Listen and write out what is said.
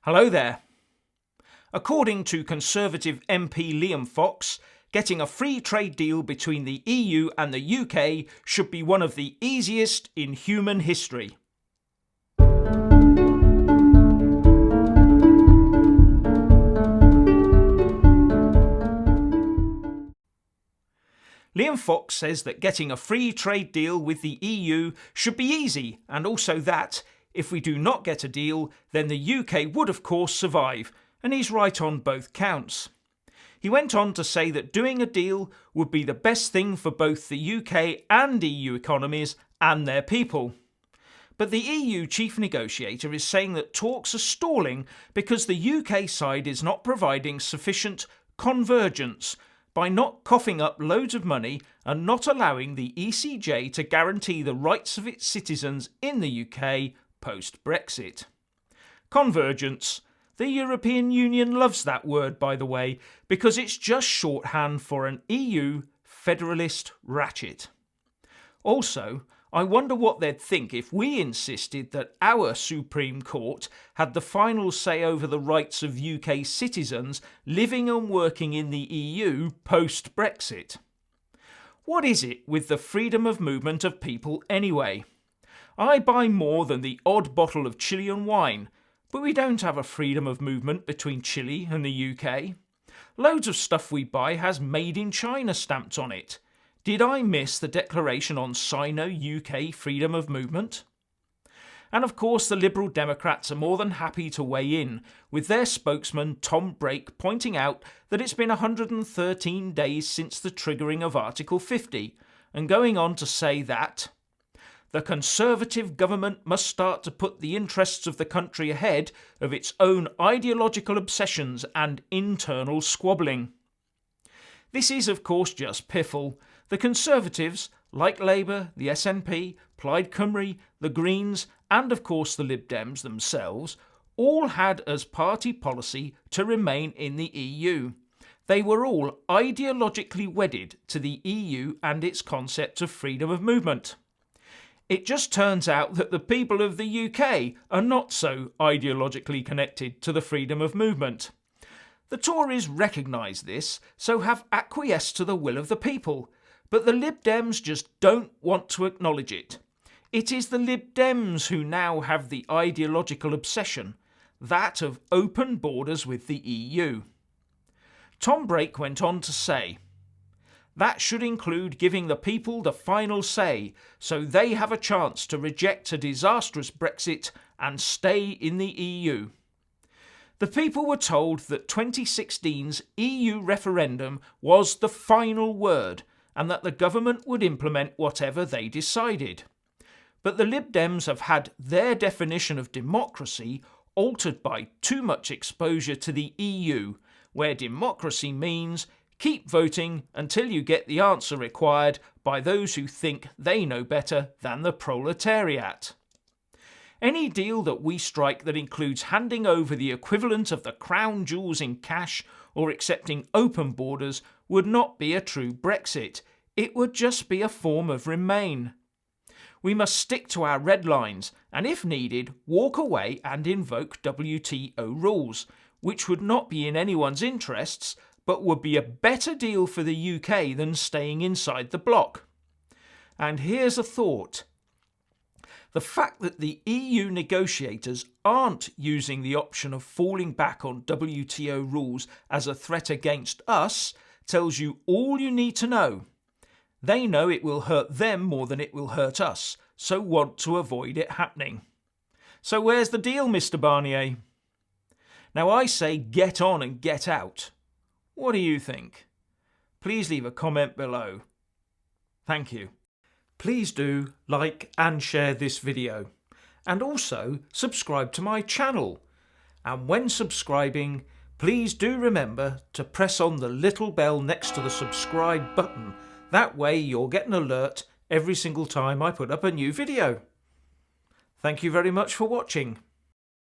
Hello there. According to Conservative MP Liam Fox, getting a free trade deal between the EU and the UK should be one of the easiest in human history. Liam Fox says that getting a free trade deal with the EU should be easy, and also that, if we do not get a deal, then the UK would of course survive, and he's right on both counts. He went on to say that doing a deal would be the best thing for both the UK and EU economies and their people. But the EU chief negotiator is saying that talks are stalling because the UK side is not providing sufficient convergence by not coughing up loads of money and not allowing the ECJ to guarantee the rights of its citizens in the UK post-Brexit. Convergence. The European Union loves that word, by the way, because it's just shorthand for an EU federalist ratchet. Also, I wonder what they'd think if we insisted that our Supreme Court had the final say over the rights of UK citizens living and working in the EU post-Brexit. What is it with the freedom of movement of people anyway? I buy more than the odd bottle of Chilean wine, but we don't have a freedom of movement between Chile and the UK. Loads of stuff we buy has Made in China stamped on it. Did I miss the declaration on Sino-UK freedom of movement? And of course the Liberal Democrats are more than happy to weigh in, with their spokesman Tom Brake pointing out that it's been 113 days since the triggering of Article 50, and going on to say that the Conservative government must start to put the interests of the country ahead of its own ideological obsessions and internal squabbling. This is of course just piffle. The Conservatives, like Labour, the SNP, Plaid Cymru, the Greens and of course the Lib Dems themselves, all had as party policy to remain in the EU. They were all ideologically wedded to the EU and its concept of freedom of movement. It just turns out that the people of the UK are not so ideologically connected to the freedom of movement. The Tories recognise this, so have acquiesced to the will of the people, but the Lib Dems just don't want to acknowledge it. It is the Lib Dems who now have the ideological obsession, that of open borders with the EU. Tom Brake went on to say, that should include giving the people the final say, so they have a chance to reject a disastrous Brexit and stay in the EU. The people were told that 2016's EU referendum was the final word and that the government would implement whatever they decided. But the Lib Dems have had their definition of democracy altered by too much exposure to the EU, where democracy means keep voting until you get the answer required by those who think they know better than the proletariat. Any deal that we strike that includes handing over the equivalent of the crown jewels in cash or accepting open borders would not be a true Brexit. It would just be a form of Remain. We must stick to our red lines and, if needed, walk away and invoke WTO rules, which would not be in anyone's interests, but would be a better deal for the UK than staying inside the bloc. And here's a thought. The fact that the EU negotiators aren't using the option of falling back on WTO rules as a threat against us tells you all you need to know. They know it will hurt them more than it will hurt us, so want to avoid it happening. So where's the deal, Mr. Barnier? Now I say get on and get out. What do you think? Please leave a comment below. Thank you. Please do like and share this video, and also subscribe to my channel. And when subscribing, please do remember to press on the little bell next to the subscribe button. That way you'll get an alert every single time I put up a new video. Thank you very much for watching.